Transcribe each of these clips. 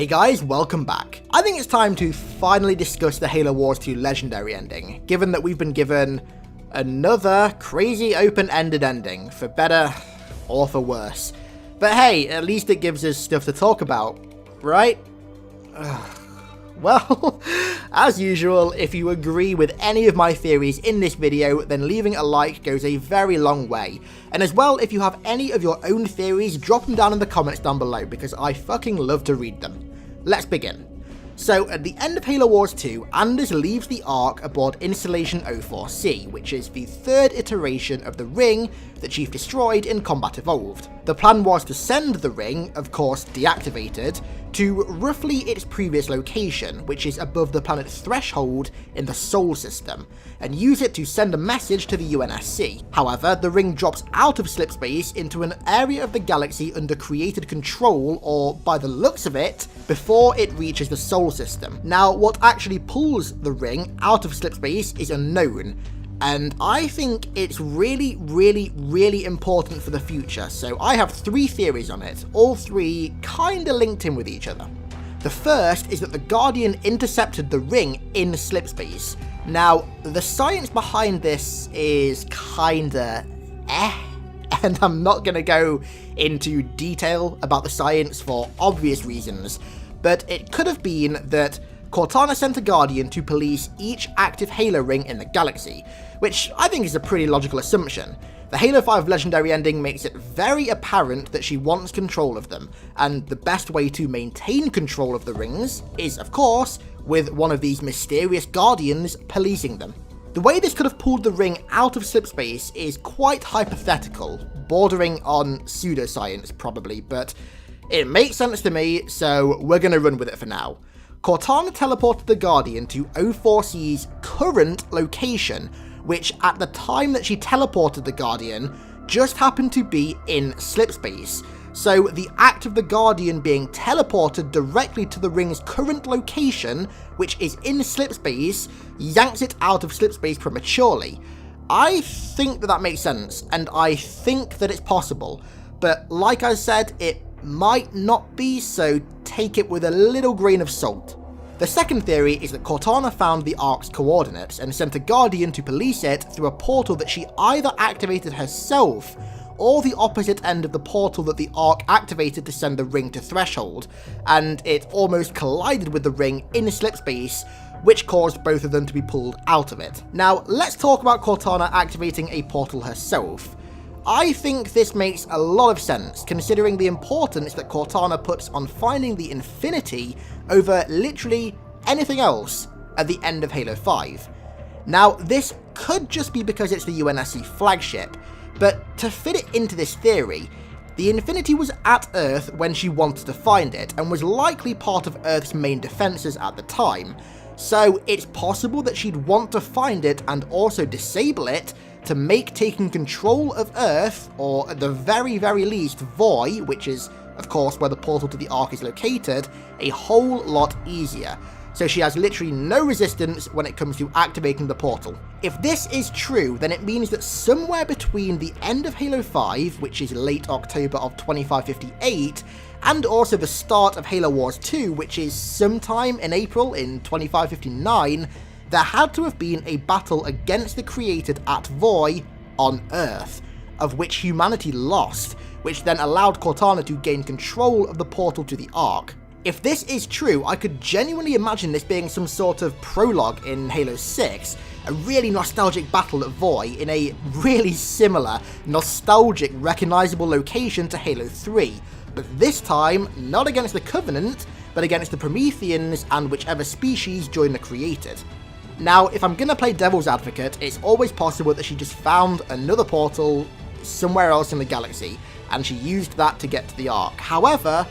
Hey guys, welcome back. I think it's time to finally discuss the Halo Wars 2 Legendary ending, given that we've been given another crazy open-ended ending, for better or for worse. But hey, at least it gives us stuff to talk about, right? Well, as usual, if you agree with any of my theories in this video, then leaving a like goes a very long way. And as well, if you have any of your own theories, drop them down in the comments down below, because I fucking love to read them. Let's begin. So, at the end of Halo Wars 2, Anders leaves the Ark aboard Installation 04C, which is the third iteration of the ring that Chief destroyed in Combat Evolved. The plan was to send the ring, of course deactivated, to roughly its previous location, which is above the planet Threshold in the Soell system, and use it to send a message to the UNSC. However, the ring drops out of slipspace into an area of the galaxy under created control, or by the looks of it, before it reaches the Soell system. Now, what actually pulls the ring out of slipspace is unknown, and I think it's really important for the future, so I have three theories on it, all three kinda linked in with each other. The first is that the Guardian intercepted the ring in slipspace. Now, the science behind this is kinda and I'm not gonna go into detail about the science for obvious reasons, but it could have been that Cortana sent a Guardian to police each active Halo ring in the galaxy, which I think is a pretty logical assumption. The Halo 5 Legendary ending makes it very apparent that she wants control of them, and the best way to maintain control of the rings is, of course, with one of these mysterious Guardians policing them. The way this could have pulled the ring out of slipspace is quite hypothetical, bordering on pseudoscience probably, but it makes sense to me, so we're gonna run with it for now. Cortana teleported the Guardian to 04C's current location, which at the time that she teleported the Guardian just happened to be in slipspace. So the act of the Guardian being teleported directly to the ring's current location, which is in slipspace, yanks it out of slipspace prematurely. I think that makes sense, and I think that it's possible, but like I said, it might not be, so take it with a little grain of salt. The second theory is that Cortana found the Ark's coordinates and sent a Guardian to police it through a portal that she either activated herself or the opposite end of the portal that the Ark activated to send the ring to Threshold, and it almost collided with the ring in slipspace, which caused both of them to be pulled out of it. Now, let's talk about Cortana activating a portal herself. I think this makes a lot of sense, considering the importance that Cortana puts on finding the Infinity over literally anything else at the end of Halo 5. Now, this could just be because it's the UNSC flagship, but to fit it into this theory, the Infinity was at Earth when she wanted to find it, and was likely part of Earth's main defenses at the time, so it's possible that she'd want to find it and also disable it to make taking control of Earth, or at the very least Voy, which is of course where the portal to the Ark is located, a whole lot easier. So she has literally no resistance when it comes to activating the portal. If this is true, then it means that somewhere between the end of Halo 5, which is late October of 2558, and also the start of Halo Wars 2, which is sometime in April in 2559, there had to have been a battle against the Created at Voy on Earth, of which humanity lost, which then allowed Cortana to gain control of the portal to the Ark. If this is true, I could genuinely imagine this being some sort of prologue in Halo 6, a really nostalgic battle at Voy in a really similar, nostalgic, recognisable location to Halo 3, but this time not against the Covenant, but against the Prometheans and whichever species joined the Created. Now, if I'm gonna play devil's advocate, it's always possible that she just found another portal somewhere else in the galaxy, and she used that to get to the Ark. However,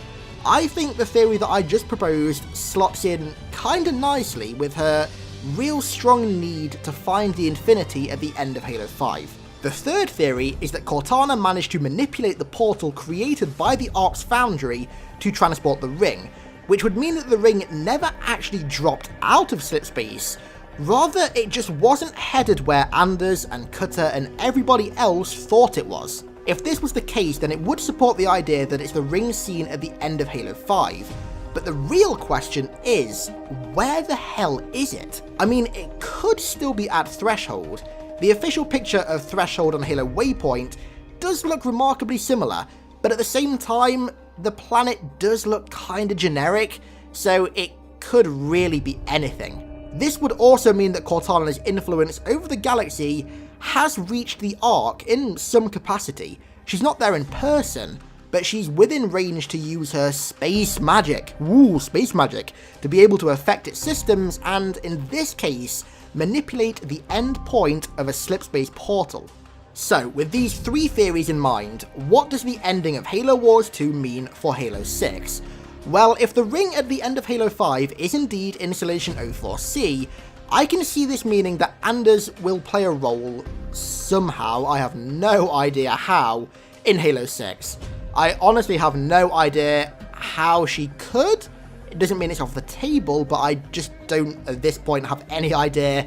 I think the theory that I just proposed slots in kinda nicely with her real strong need to find the Infinity at the end of Halo 5. The third theory is that Cortana managed to manipulate the portal created by the Ark's foundry to transport the ring, which would mean that the ring never actually dropped out of slipspace. Rather, it just wasn't headed where Anders and Cutter and everybody else thought it was. If this was the case, then it would support the idea that it's the ring seen at the end of Halo 5. But the real question is, where the hell is it? I mean, it could still be at Threshold. The official picture of Threshold on Halo Waypoint does look remarkably similar, but at the same time, the planet does look kinda generic, so it could really be anything. This would also mean that Cortana's influence over the galaxy has reached the Ark in some capacity. She's not there in person, but she's within range to use her space magic, space magic, to be able to affect its systems and, in this case, manipulate the end point of a slipspace portal. So, with these three theories in mind, what does the ending of Halo Wars 2 mean for Halo 6? Well, if the ring at the end of Halo 5 is indeed Installation 04C, I can see this meaning that Anders will play a role somehow, I have no idea how, in Halo 6. I honestly have no idea how she could. It doesn't mean it's off the table, but I just don't at this point have any idea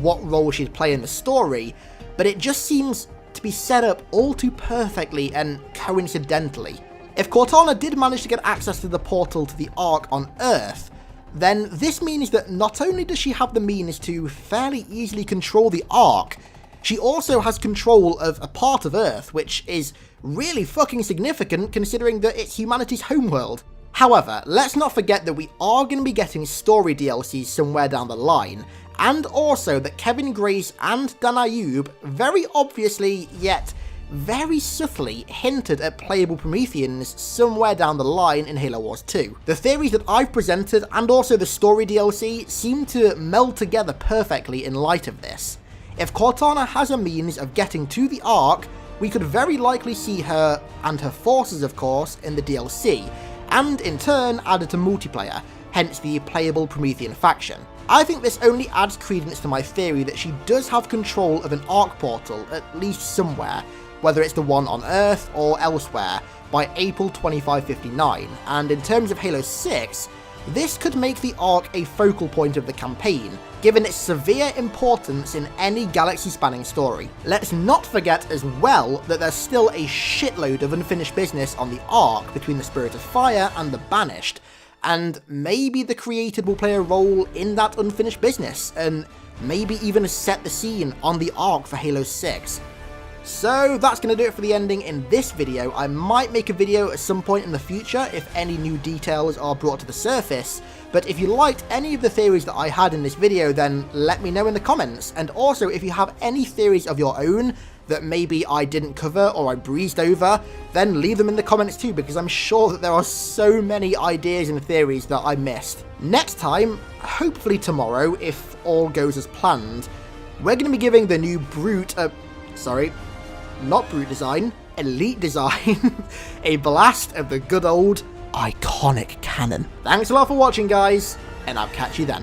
what role she'd play in the story. But it just seems to be set up all too perfectly and coincidentally. If Cortana did manage to get access to the portal to the Ark on Earth, then this means that not only does she have the means to fairly easily control the Ark, she also has control of a part of Earth, which is really fucking significant considering that it's humanity's homeworld. However, let's not forget that we are going to be getting story DLCs somewhere down the line, and also that Kevin Grace and Dan Ayub very obviously, yet very subtly, hinted at playable Prometheans somewhere down the line in Halo Wars 2. The theories that I've presented and also the story DLC seem to meld together perfectly in light of this. If Cortana has a means of getting to the Ark, we could very likely see her, and her forces of course, in the DLC, and in turn added to multiplayer, hence the playable Promethean faction. I think this only adds credence to my theory that she does have control of an Ark portal, at least somewhere, whether it's the one on Earth or elsewhere, by April 2559, and in terms of Halo 6, this could make the Ark a focal point of the campaign, given its severe importance in any galaxy-spanning story. Let's not forget as well that there's still a shitload of unfinished business on the Ark between the Spirit of Fire and the Banished, and maybe the Created will play a role in that unfinished business, and maybe even set the scene on the Ark for Halo 6. So that's going to do it for the ending in this video. I might make a video at some point in the future if any new details are brought to the surface, but if you liked any of the theories that I had in this video, then let me know in the comments. And also, if you have any theories of your own that maybe I didn't cover or I breezed over, then leave them in the comments too, because I'm sure that there are so many ideas and theories that I missed. Next time, hopefully tomorrow, if all goes as planned, we're going to be giving the new not Brute Design, Elite Design, a blast of the good old iconic cannon. Thanks a lot for watching, guys, and I'll catch you then.